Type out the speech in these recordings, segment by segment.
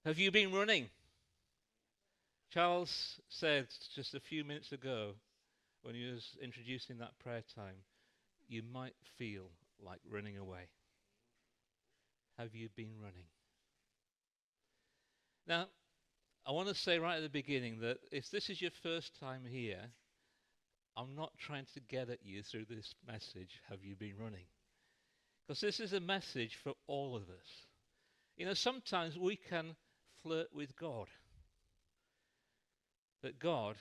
Have you been running? Charles said just a few minutes ago when he was introducing that prayer time, you might feel like running away. Have you been running? Now, I want to say right at the beginning that if this is your first time here, I'm not trying to get at you through this message, have you been running? Because this is a message for all of us. You know, sometimes we can flirt with God. That God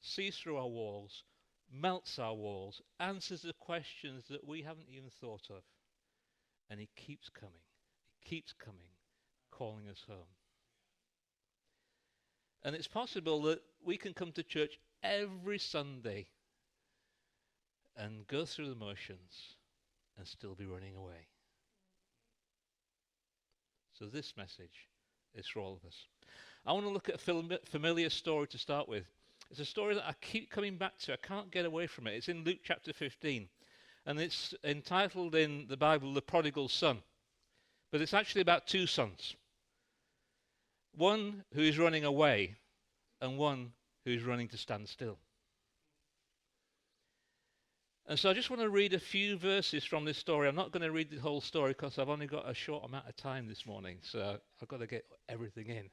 sees through our walls, melts our walls, answers the questions that we haven't even thought of. And he keeps coming. He keeps coming, calling us home. And it's possible that we can come to church every Sunday and go through the motions and still be running away. So this message is for all of us. I want to look at a familiar story to start with. It's a story that I keep coming back to. I can't get away from it. It's in Luke chapter 15. And it's entitled in the Bible, The Prodigal Son. But it's actually about two sons. One who is running away and one who is running to stand still. And so I just want to read a few verses from this story. I'm not going to read the whole story because I've only got a short amount of time this morning. So I've got to get everything in.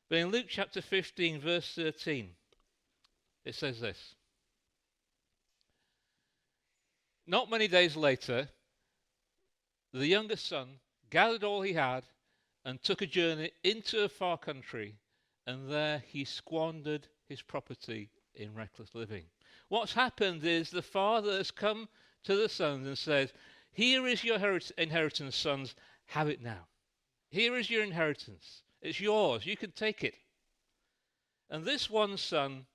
But in Luke chapter 15, verse 13, it says this. Not many days later, the younger son gathered all he had and took a journey into a far country, and there he squandered his property in reckless living. What's happened is the father has come to the sons and said, here is your inheritance, sons, have it now. Here is your inheritance. It's yours. You can take it. And this one son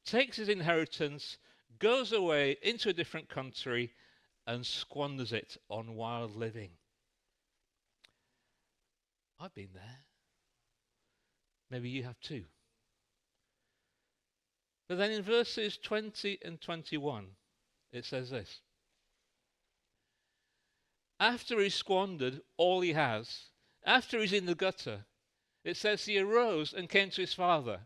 takes his inheritance, goes away into a different country, and squanders it on wild living. I've been there. Maybe you have too. But then in verses 20 and 21, it says this. After he's squandered all he has, after he's in the gutter, it says he arose and came to his father.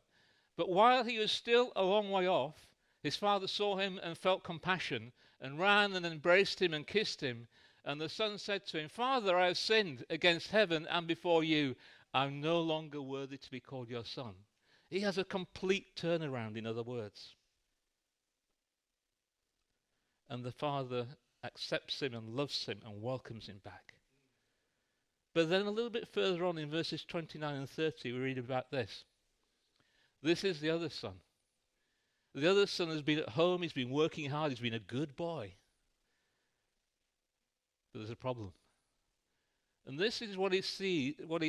But while he was still a long way off, his father saw him and felt compassion and ran and embraced him and kissed him. And the son said to him, Father, I have sinned against heaven and before you. I'm no longer worthy to be called your son. He has a complete turnaround, in other words. And the father accepts him and loves him and welcomes him back. But then a little bit further on in verses 29 and 30, we read about this. This is the other son. The other son has been at home, he's been working hard, he's been a good boy. But there's a problem. And this is what he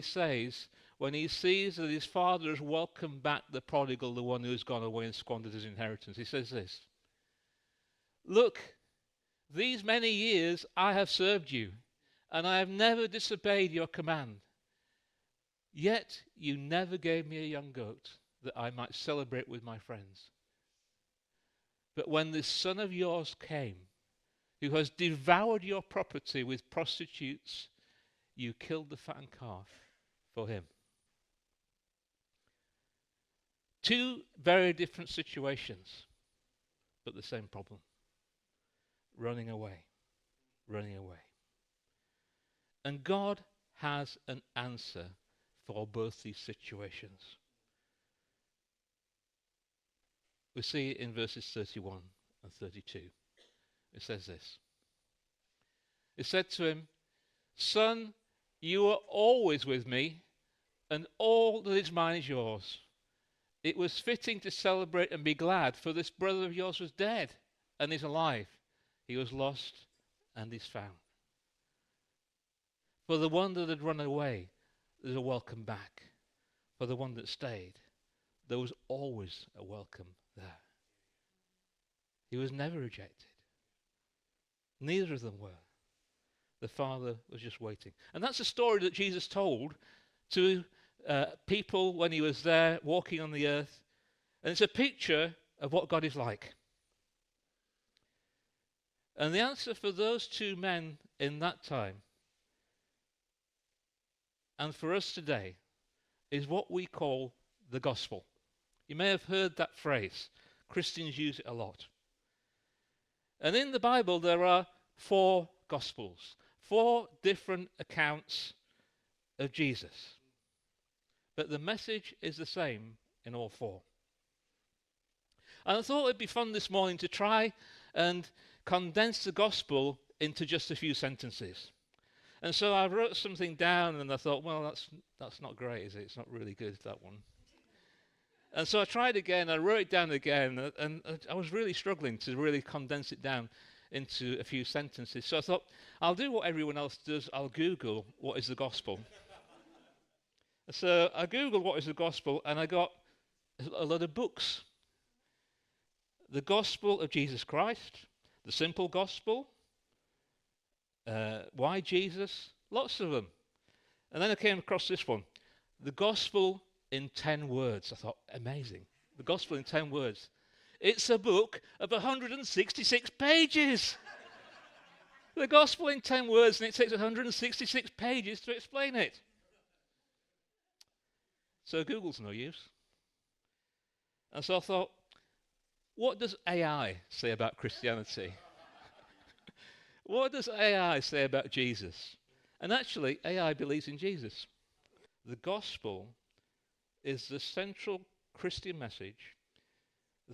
says when he sees that his father has welcomed back the prodigal, the one who has gone away and squandered his inheritance. He says this, look, these many years I have served you, and I have never disobeyed your command. Yet you never gave me a young goat that I might celebrate with my friends. But when this son of yours came, who has devoured your property with prostitutes, you killed the fattened calf for him. Two very different situations, but the same problem. Running away. Running away. And God has an answer for both these situations. We see it in verses 31 and 32. It says this. It said to him, Son, you are always with me, and all that is mine is yours. It was fitting to celebrate and be glad, for this brother of yours was dead and is alive. He was lost and is found. For the one that had run away, there's a welcome back. For the one that stayed, there was always a welcome there. He was never rejected. Neither of them were. The Father was just waiting. And that's a story that Jesus told to people when he was there walking on the earth. And it's a picture of what God is like. And the answer for those two men in that time and for us today is what we call the gospel. You may have heard that phrase. Christians use it a lot. And in the Bible, there are 4 gospels, 4 different accounts of Jesus. But the message is the same in all 4. And I thought it'd be fun this morning to try and condense the gospel into just a few sentences. And so I wrote something down and I thought, well, that's not great, is it? It's not really good, that one. And so I tried again, I wrote it down again, and I was really struggling to really condense it down into a few sentences. So I thought, I'll do what everyone else does, I'll Google what is the gospel. So I Googled what is the gospel, and I got a lot of books. The Gospel of Jesus Christ, the Simple Gospel, Why Jesus, lots of them. And then I came across this one, the Gospel in 10 words. I thought, amazing. The Gospel in 10 words. It's a book of 166 pages. The Gospel in 10 words, and it takes 166 pages to explain it. So Google's no use. And so I thought, what does AI say about Christianity? What does AI say about Jesus? And actually, AI believes in Jesus. The gospel is the central Christian message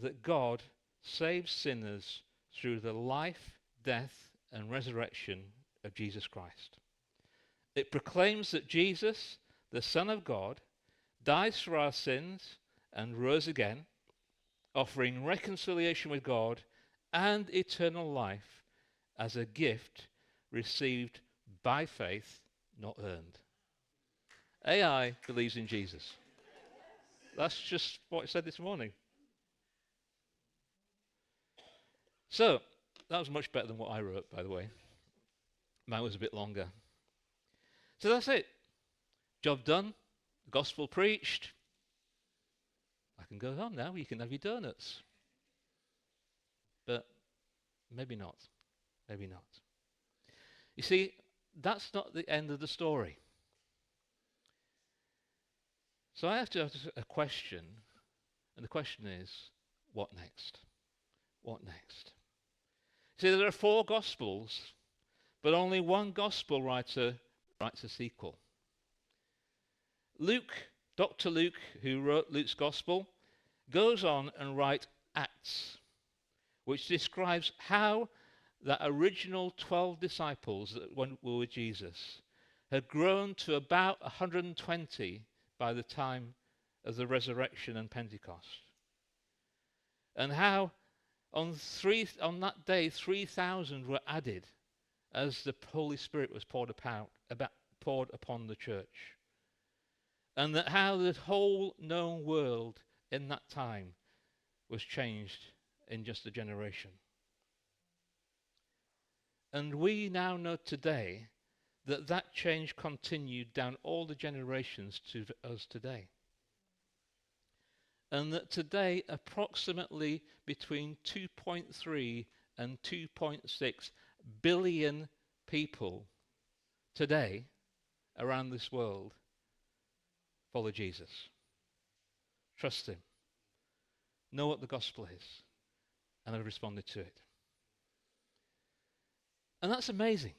that God saves sinners through the life, death, and resurrection of Jesus Christ. It proclaims that Jesus, the Son of God, dies for our sins and rose again, offering reconciliation with God and eternal life as a gift received by faith, not earned. AI believes in Jesus. That's just what it said this morning. So, that was much better than what I wrote, by the way. Mine was a bit longer. So that's it. Job done. Gospel preached. I can go home now. You can have your donuts. But maybe not. Maybe not. You see, that's not the end of the story. So I have to ask a question, and the question is, what next? What next? See, there are 4 Gospels, but only one Gospel writer writes a sequel. Luke, Dr. Luke, who wrote Luke's Gospel, goes on and writes Acts, which describes how the original 12 disciples that were with Jesus had grown to about 120 by the time of the resurrection and Pentecost. And how on that day 3,000 were added as the Holy Spirit was poured upon the church. And that how the whole known world in that time was changed in just a generation. And we now know today that that change continued down all the generations to us today. And that today approximately between 2.3 and 2.6 billion people today around this world follow Jesus. Trust him. Know what the gospel is. And have responded to it. And that's amazing.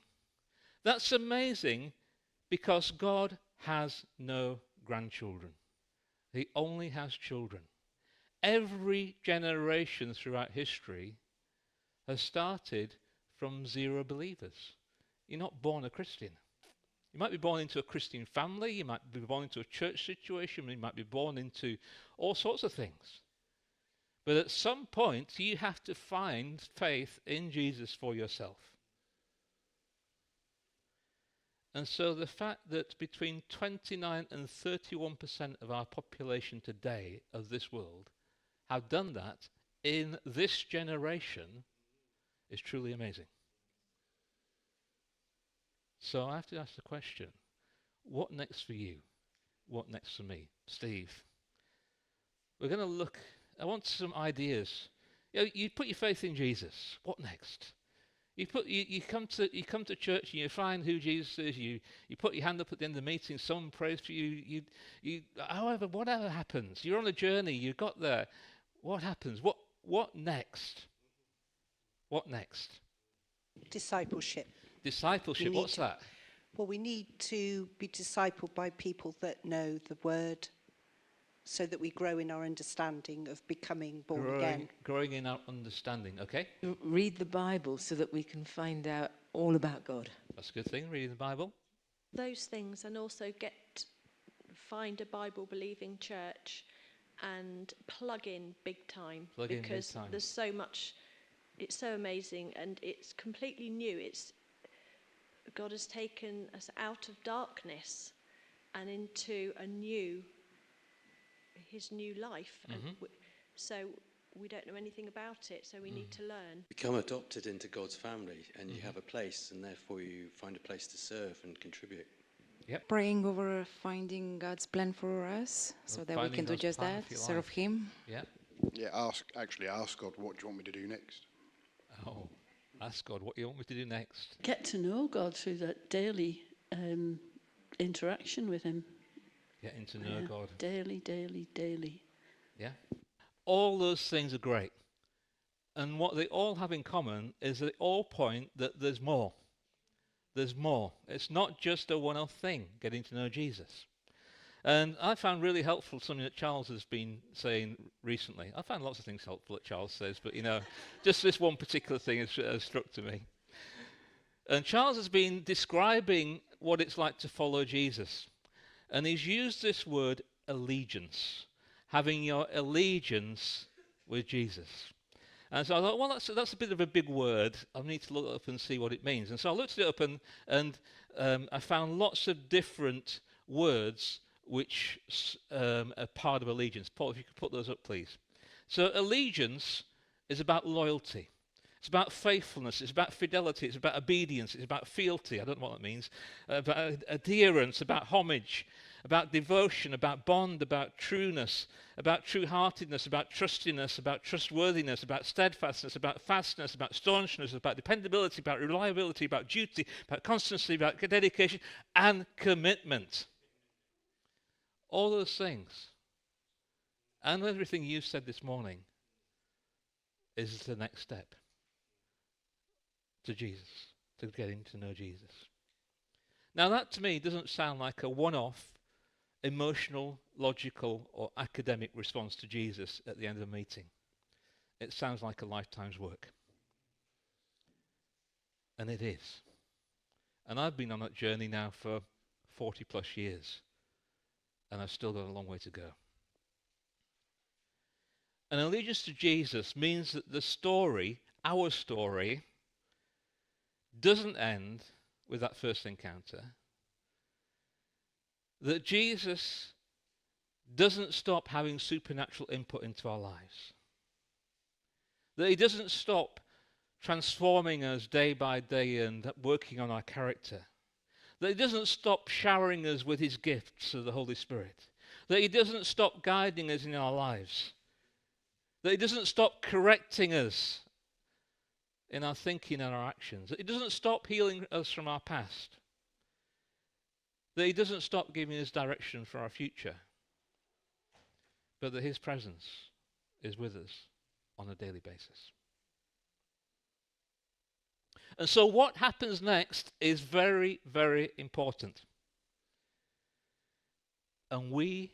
That's amazing because God has no grandchildren. He only has children. Every generation throughout history has started from 0 believers. You're not born a Christian. You might be born into a Christian family, you might be born into a church situation, you might be born into all sorts of things. But at some point, you have to find faith in Jesus for yourself. And so the fact that between 29 and 31% of our population today of this world have done that in this generation is truly amazing. So I have to ask the question, what next for you? What next for me? Steve. We're going to look, I want some ideas. You put your faith in Jesus. What next? You come to church and you find who Jesus is. You put your hand up at the end of the meeting. Someone prays for you. However, whatever happens, you're on a journey. You got there. What happens? What next? What next? Discipleship. Discipleship. What's that? Well, we need to be discipled by people that know the word, so that we grow in our understanding of becoming born again. Growing in our understanding. Okay. Read the Bible so that we can find out all about God. That's a good thing. Reading the Bible. Those things, and also find a Bible-believing church and plug in big time, because there's so much. It's so amazing, and it's completely new. God has taken us out of darkness and into his new life. Mm-hmm. And so we don't know anything about it, so we need to learn. Become adopted into God's family, and you have a place, and therefore you find a place to serve and contribute. Yep. Praying over finding God's plan for us, so that we can do just that, serve Him. Yeah. Yeah, ask God, what do you want me to do next? Oh, ask God what you want me to do next. Get to know God through that daily interaction with Him. Getting to know God. Daily. Yeah. All those things are great. And what they all have in common is they all point that there's more. There's more. It's not just a one-off thing, getting to know Jesus. And I found really helpful something that Charles has been saying recently. I found lots of things helpful that Charles says, but just this one particular thing has struck to me. And Charles has been describing what it's like to follow Jesus. And he's used this word allegiance, having your allegiance with Jesus. And so I thought, well, that's a bit of a big word. I need to look it up and see what it means. And so I looked it up and I found lots of different words which are part of allegiance. Paul, if you could put those up, please. So allegiance is about loyalty. It's about faithfulness. It's about fidelity. It's about obedience. It's about fealty. I don't know what that means. About adherence, about homage, about devotion, about bond, about trueness, about true-heartedness, about trustiness, about trustworthiness, about steadfastness, about fastness, about staunchness, about dependability, about reliability, about duty, about constancy, about dedication, and commitment. All those things, and everything you've said this morning, is the next step to Jesus, to getting to know Jesus. Now that to me doesn't sound like a one-off, emotional, logical, or academic response to Jesus at the end of a meeting. It sounds like a lifetime's work. And it is. And I've been on that journey now for 40 plus years. And I've still got a long way to go. An allegiance to Jesus means that the story, our story, doesn't end with that first encounter. That Jesus doesn't stop having supernatural input into our lives. That he doesn't stop transforming us day by day and working on our character. That he doesn't stop showering us with his gifts of the Holy Spirit. That he doesn't stop guiding us in our lives. That he doesn't stop correcting us in our thinking and our actions. That he doesn't stop healing us from our past. That he doesn't stop giving us direction for our future. But that his presence is with us on a daily basis. And so what happens next is very, very important. And we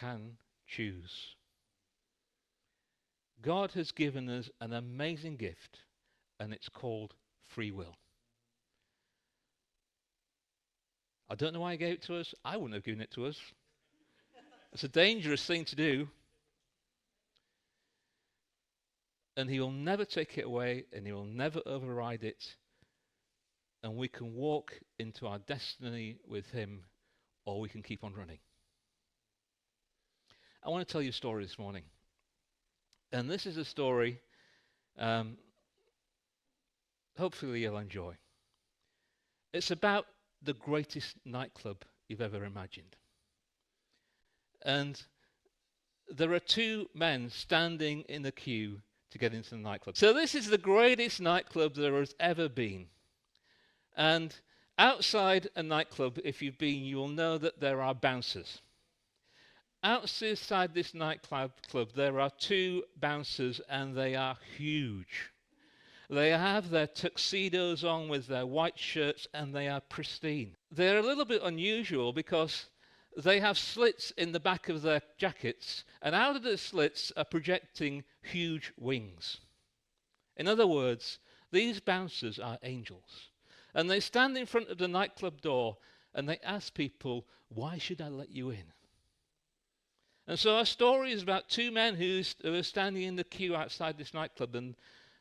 can choose. God has given us an amazing gift, and it's called free will. I don't know why he gave it to us. I wouldn't have given it to us. It's a dangerous thing to do. And he will never take it away, and he will never override it. And we can walk into our destiny with him, or we can keep on running. I want to tell you a story this morning. And this is a story hopefully you'll enjoy. It's about the greatest nightclub you've ever imagined. And there are two men standing in the queue to get into the nightclub. So this is the greatest nightclub there has ever been. And outside a nightclub, if you've been, you'll know that there are bouncers. Outside this nightclub, there are 2 bouncers, and they are huge. They have their tuxedos on with their white shirts, and they are pristine. They're a little bit unusual because they have slits in the back of their jackets, and out of the slits are projecting huge wings. In other words, these bouncers are angels. And they stand in front of the nightclub door, and they ask people, why should I let you in? And so our story is about 2 men who are standing in the queue outside this nightclub, and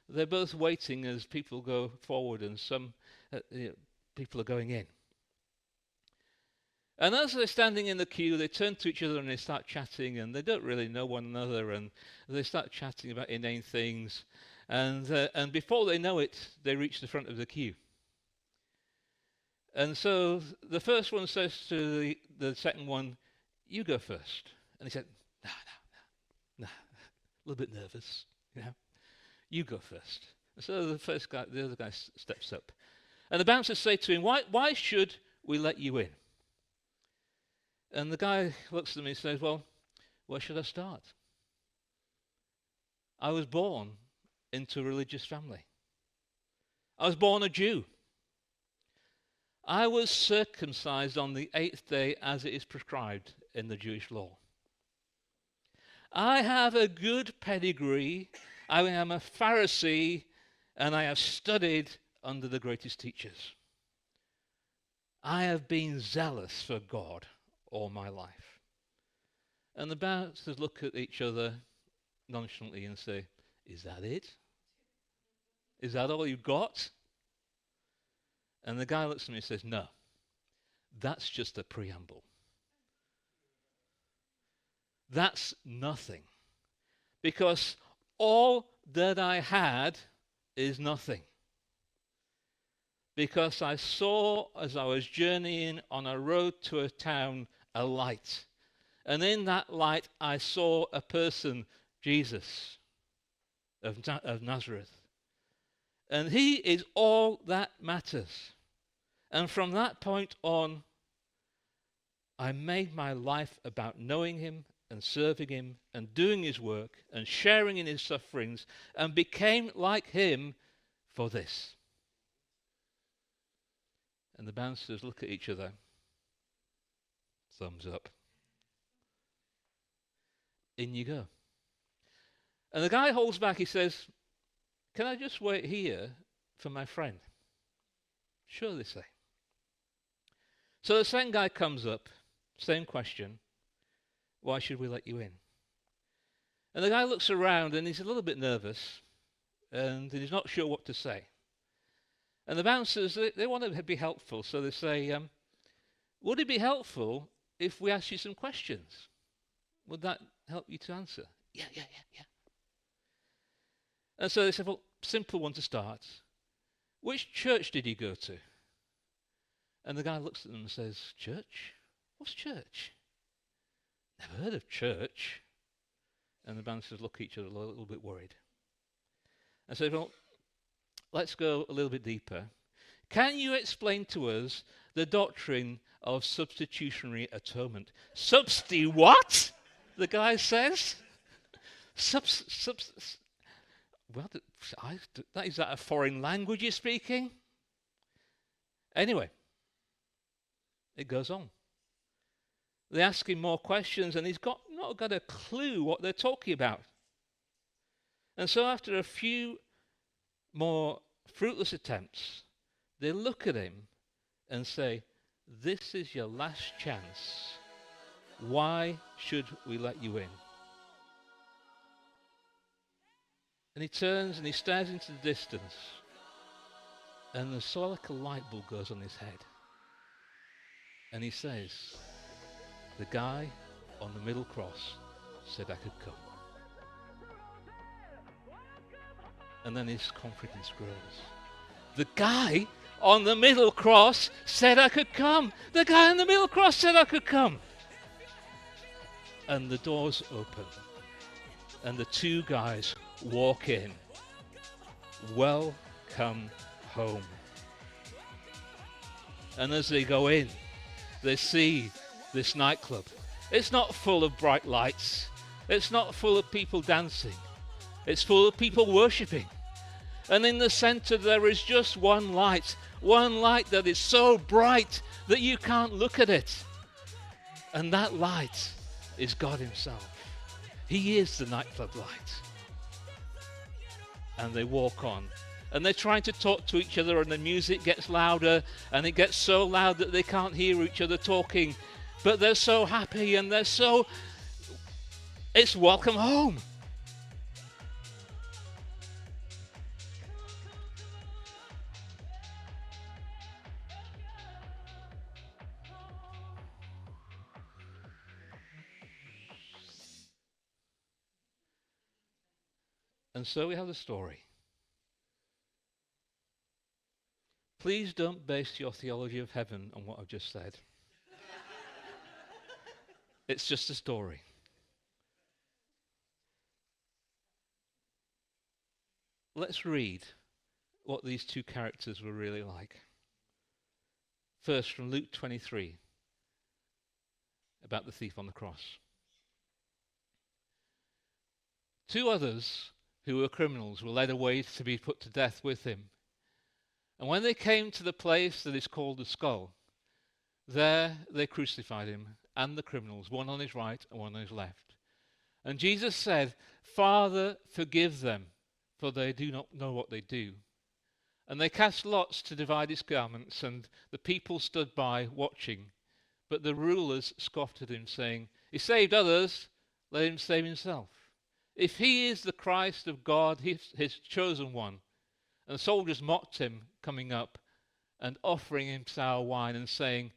they're both waiting as people go forward, and some people are going in. And as they're standing in the queue, they turn to each other and they start chatting, and they don't really know one another, and they start chatting about inane things, and before they know it, they reach the front of the queue. And so the first one says to the second one, you go first. And he said, no, a little bit nervous, you go first. And so the other guy steps up. And the bouncers say to him, why should we let you in? And the guy looks at them and says, well, where should I start? I was born into a religious family. I was born a Jew. I was circumcised on the 8th day as it is prescribed in the Jewish law. I have a good pedigree. I am a Pharisee, and I have studied under the greatest teachers. I have been zealous for God all my life. And the bouncers look at each other nonchalantly and say, is that it? Is that all you got? And the guy looks at me and says, no, that's just a preamble. That's nothing. Because all that I had is nothing. Because I saw, as I was journeying on a road to a town, a light. And in that light I saw a person, Jesus of Nazareth. And he is all that matters. And from that point on, I made my life about knowing him and serving him and doing his work and sharing in his sufferings, and became like him for this. And the bouncers look at each other. Thumbs up. In you go. And the guy holds back. He says, can I just wait here for my friend? Sure, they say. So the second guy comes up, same question. Why should we let you in? And the guy looks around and he's a little bit nervous and he's not sure what to say. And the bouncers, they want to be helpful, so they say, would it be helpful if we asked you some questions? Would that help you to answer? Yeah. And so they said, well, simple one to start. Which church did you go to? And the guy looks at them and says, church? What's church? Never heard of church. And the bouncers look at each other a little bit worried. I said, well, let's go a little bit deeper. Can you explain to us the doctrine of substitutionary atonement? What? The guy says. Well, is that a foreign language you're speaking? Anyway, it goes on. They ask him more questions, and he's not got a clue what they're talking about. And so after a few more fruitless attempts, they look at him and say, this is your last chance. Why should we let you in? And he turns and he stares into the distance, and there's sort of like a light bulb goes on his head. And he says, the guy on the middle cross said I could come. And then his confidence grows. The guy on the middle cross said I could come. The guy on the middle cross said I could come. And the doors open. And the two guys walk in. Welcome home. And as they go in, they see this nightclub. It's not full of bright lights. It's not full of people dancing. It's full of people worshipping. And in the center there is just one light that is so bright that you can't look at it. And that light is God himself. He is the nightclub light. And they walk on. And they're trying to talk to each other, and the music gets louder, and it gets so loud that they can't hear each other talking. But they're so happy, and it's welcome home. And so we have the story. Please don't base your theology of heaven on what I've just said. It's just a story. Let's read what these two characters were really like. First, from Luke 23, about the thief on the cross. Two others who were criminals were led away to be put to death with him. And when they came to the place that is called the skull, there they crucified him and the criminals, one on his right and one on his left. And Jesus said, "Father, forgive them, for they do not know what they do." And they cast lots to divide his garments, and the people stood by watching. But the rulers scoffed at him, saying, "He saved others, let him save himself. If he is the Christ of God, his chosen one." And the soldiers mocked him, coming up and offering him sour wine and saying,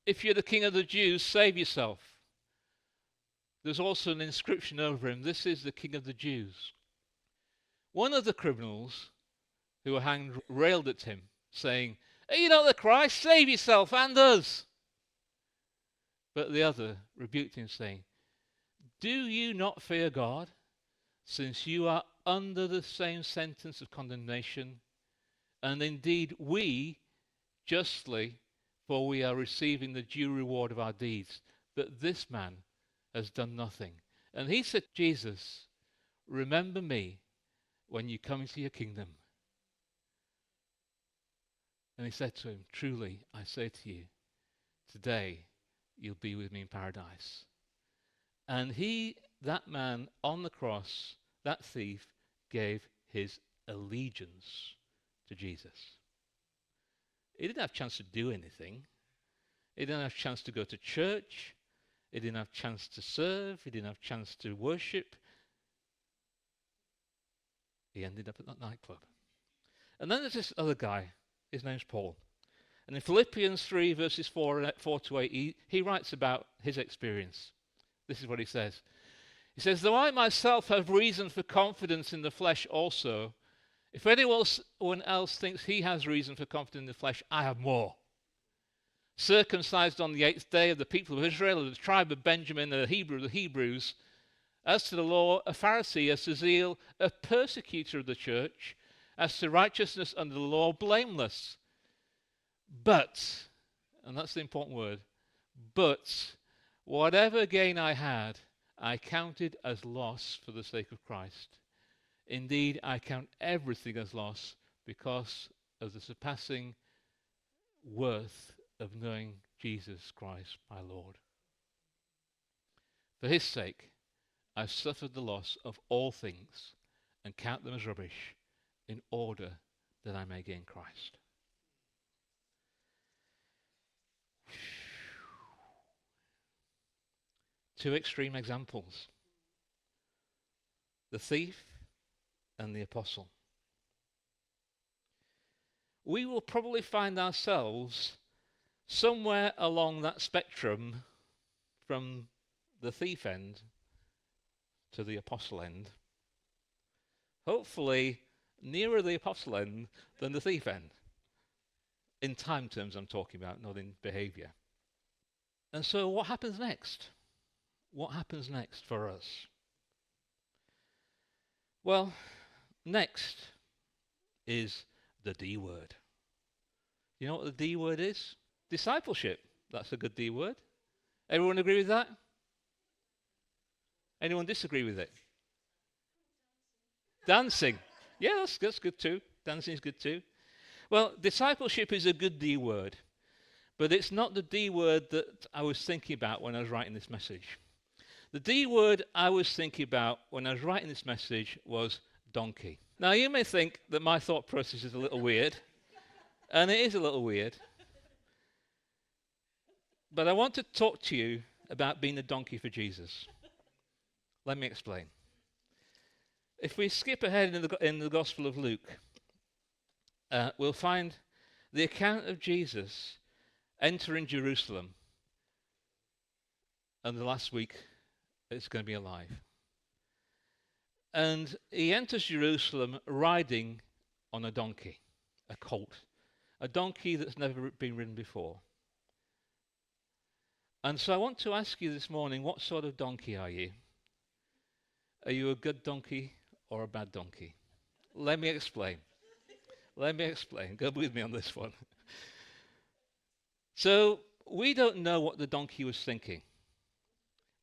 "If you're the king of the Jews, save yourself." There's also an inscription over him, "This is the king of the Jews." One of the criminals who were hanged railed at him, saying, "Are you not the Christ? Save yourself and us." But the other rebuked him, saying, "Do you not fear God, since you are under the same sentence of condemnation? And indeed we justly, for we are receiving the due reward of our deeds. But this man has done nothing." And he said, "Jesus, remember me when you come into your kingdom." And he said to him, "Truly, I say to you, today you'll be with me in paradise." And that man on the cross, that thief, gave his allegiance to Jesus. He didn't have a chance to do anything. He didn't have a chance to go to church. He didn't have a chance to serve. He didn't have a chance to worship. He ended up at that nightclub. And then there's this other guy. His name's Paul. And in Philippians 3, verses 4 to 8, he writes about his experience. This is what he says. He says, "Though I myself have reason for confidence in the flesh also, if anyone else thinks he has reason for confidence in the flesh, I have more. Circumcised on the 8th day of the people of Israel, of the tribe of Benjamin, a Hebrew of the Hebrews. As to the law, a Pharisee, as to zeal, a persecutor of the church. As to righteousness under the law, blameless. But," and that's the important word, "but whatever gain I had, I counted as loss for the sake of Christ. Indeed, I count everything as loss because of the surpassing worth of knowing Jesus Christ, my Lord. For his sake, I've suffered the loss of all things and count them as rubbish in order that I may gain Christ." Two extreme examples. The thief and the apostle. We will probably find ourselves somewhere along that spectrum from the thief end to the apostle end. Hopefully nearer the apostle end than the thief end. In time terms I'm talking about, not in behavior. And so what happens next? What happens next for us? Well, next is the D word. You know what the D word is? Discipleship. That's a good D word. Everyone agree with that? Anyone disagree with it? Dancing. Yeah, that's good too. Dancing is good too. Well, discipleship is a good D word, but it's not the D word that I was thinking about when I was writing this message. The D word I was thinking about when I was writing this message was donkey. Now, you may think that my thought process is a little weird, and it is a little weird, but I want to talk to you about being a donkey for Jesus. Let me explain. If we skip ahead in the Gospel of Luke, we'll find the account of Jesus entering Jerusalem, and the last week it's going to be alive. And he enters Jerusalem riding on a donkey, a colt, a donkey that's never been ridden before. And so I want to ask you this morning, what sort of donkey are you? Are you a good donkey or a bad donkey? Let me explain. Go with me on this one. So we don't know what the donkey was thinking,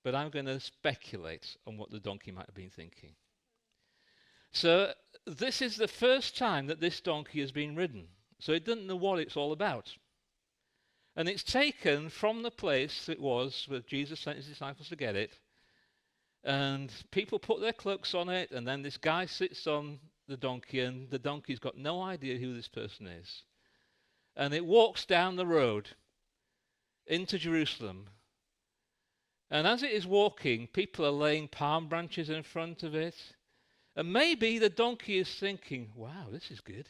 but I'm going to speculate on what the donkey might have been thinking. So this is the first time that this donkey has been ridden, so it doesn't know what it's all about. And it's taken from the place it was where Jesus sent his disciples to get it, and people put their cloaks on it, and then this guy sits on the donkey, and the donkey's got no idea who this person is. And it walks down the road into Jerusalem. And as it is walking, people are laying palm branches in front of it. And maybe the donkey is thinking, wow, this is good.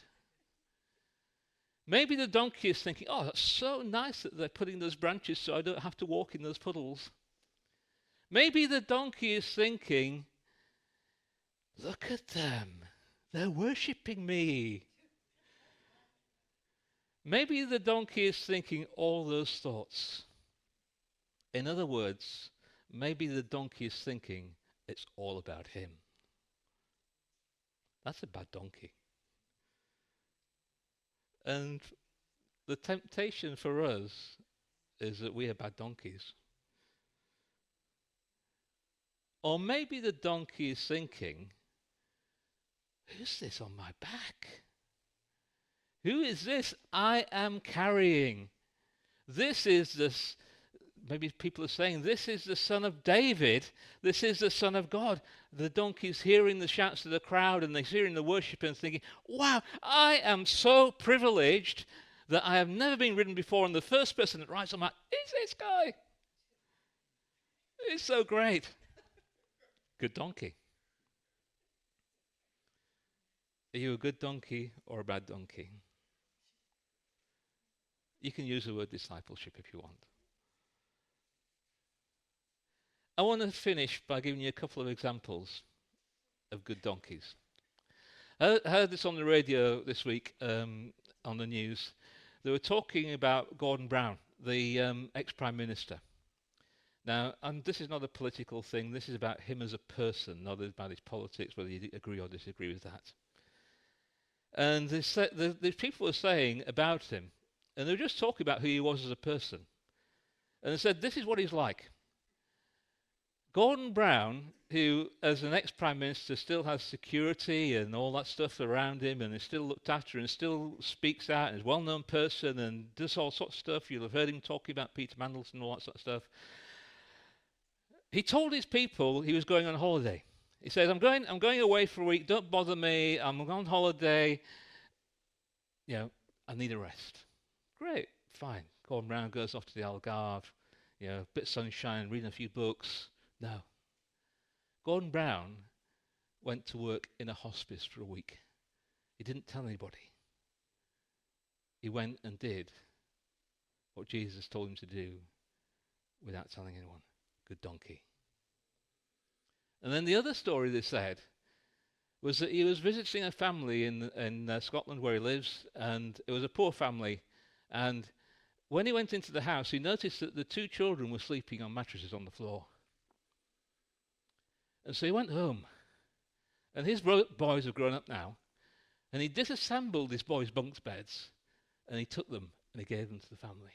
Maybe the donkey is thinking, oh, that's so nice that they're putting those branches so I don't have to walk in those puddles. Maybe the donkey is thinking, look at them. They're worshipping me. Maybe the donkey is thinking all those thoughts. In other words, maybe the donkey is thinking it's all about him. That's a bad donkey. And the temptation for us is that we are bad donkeys. Or maybe the donkey is thinking, who's this on my back? Who is this I am carrying? This is this, maybe people are saying, this is the Son of David. This is the Son of God. The donkey's hearing the shouts of the crowd, and they're hearing the worship and thinking, wow, I am so privileged that I have never been ridden before, and the first person that rides on my is this guy. It's so great. Good donkey. Are you a good donkey or a bad donkey? You can use the word discipleship if you want. I want to finish by giving you a couple of examples of good donkeys. I heard this on the radio this week on the news. They were talking about Gordon Brown, the ex-Prime Minister. Now, and this is not a political thing. This is about him as a person, not about his politics, whether you agree or disagree with that. And these people were saying about him, and they were just talking about who he was as a person. And they said, this is what he's like. Gordon Brown, who as an ex-Prime Minister still has security and all that stuff around him and is still looked after and still speaks out and is a well-known person and does all sorts of stuff. You'll have heard him talking about Peter Mandelson and all that sort of stuff. He told his people he was going on holiday. He says, I'm going away for a week. Don't bother me. I'm on holiday. You know, I need a rest. Great, fine. Gordon Brown goes off to the Algarve. You know, a bit of sunshine, reading a few books. No. Gordon Brown went to work in a hospice for a week. He didn't tell anybody. He went and did what Jesus told him to do without telling anyone. Good donkey. And then the other story they said was that he was visiting a family in Scotland where he lives, and it was a poor family. And when he went into the house, he noticed that the two children were sleeping on mattresses on the floor. And so he went home, And his boys have grown up now. And he disassembled his boys' bunk beds, and he took them and he gave them to the family.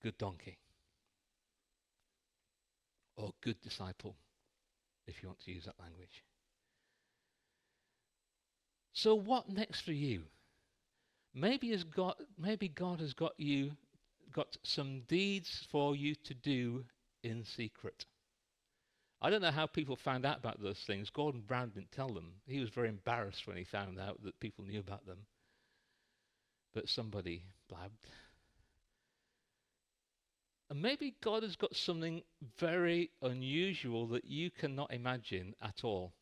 Good donkey. Or good disciple, if you want to use that language. So what next for you? Maybe God has got some deeds for you to do in secret. I don't know how people found out about those things. Gordon Brown didn't tell them. He was very embarrassed when he found out that people knew about them. But somebody blabbed. And maybe God has got something very unusual that you cannot imagine at all.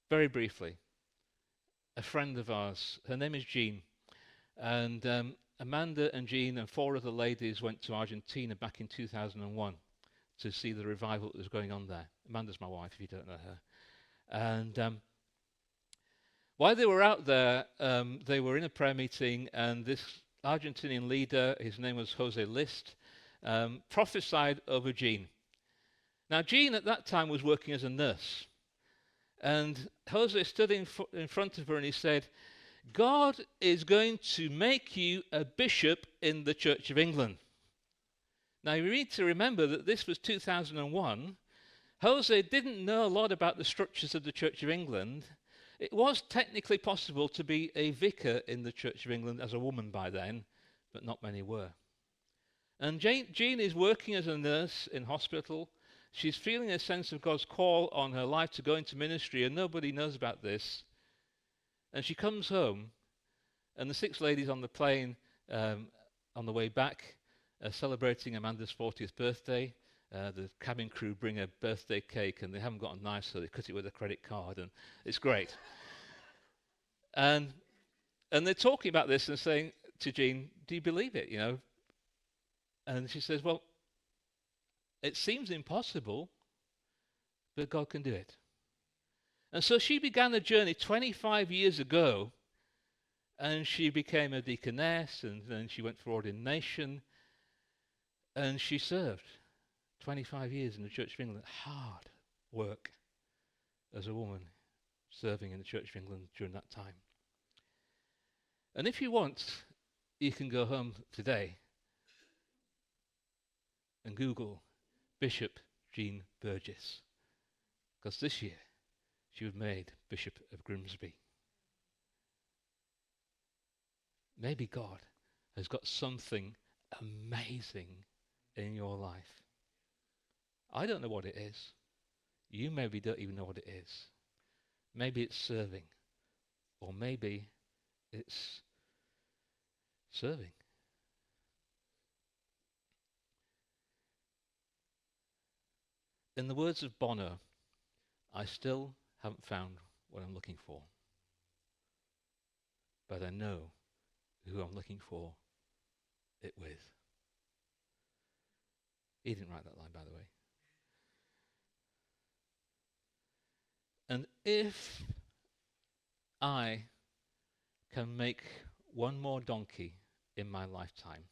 Very briefly, a friend of ours, her name is Jean, and Amanda and Jean and 4 other ladies went to Argentina back in 2001 to see the revival that was going on there. Amanda's my wife, if you don't know her. And while they were out there, they were in a prayer meeting, and this Argentinian leader, his name was Jose List, prophesied over Jean. Now, Jean at that time was working as a nurse. And Jose stood in front of her and he said, God is going to make you a bishop in the Church of England. Now, you need to remember that this was 2001. Jose didn't know a lot about the structures of the Church of England. It was technically possible to be a vicar in the Church of England as a woman by then, but not many were. And Jean is working as a nurse in hospital. She's feeling a sense of God's call on her life to go into ministry, and nobody knows about this. And she comes home, and the 6 ladies on the plane on the way back are celebrating Amanda's 40th birthday. The cabin crew bring a birthday cake, and they haven't got a knife, so they cut it with a credit card, and it's great. and they're talking about this and saying to Jean, do you believe it, And she says, well, it seems impossible, but God can do it. And so she began a journey 25 years ago, and she became a deaconess, and then she went for ordination, and she served 25 years in the Church of England. Hard work as a woman serving in the Church of England during that time. And if you want, you can go home today and Google Bishop Jean Burgess, because this year she was made Bishop of Grimsby. Maybe God has got something amazing in your life. I don't know what it is. You maybe don't even know what it is. Maybe it's serving, or maybe it's serving. In the words of Bono, I still haven't found what I'm looking for, but I know who I'm looking for it with. He didn't write that line, by the way. And if I can make one more donkey in my lifetime,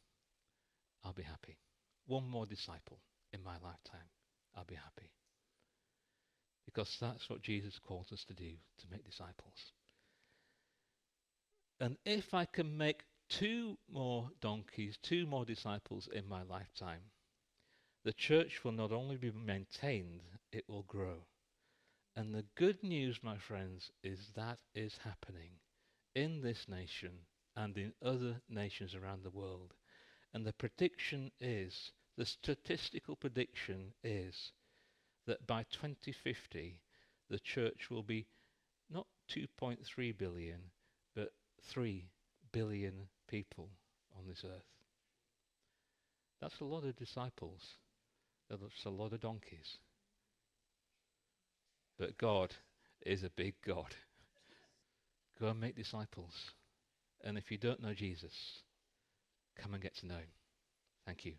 I'll be happy. One more disciple in my lifetime, I'll be happy. Because that's what Jesus calls us to do, to make disciples. And if I can make 2 more donkeys, 2 more disciples in my lifetime, the church will not only be maintained, it will grow. And the good news, my friends, is that is happening in this nation and in other nations around the world. And the prediction is, the statistical prediction is, that by 2050, the church will be not 2.3 billion, but 3 billion people on this earth. That's a lot of disciples. That's a lot of donkeys. But God is a big God. Go and make disciples. And if you don't know Jesus, come and get to know him. Thank you.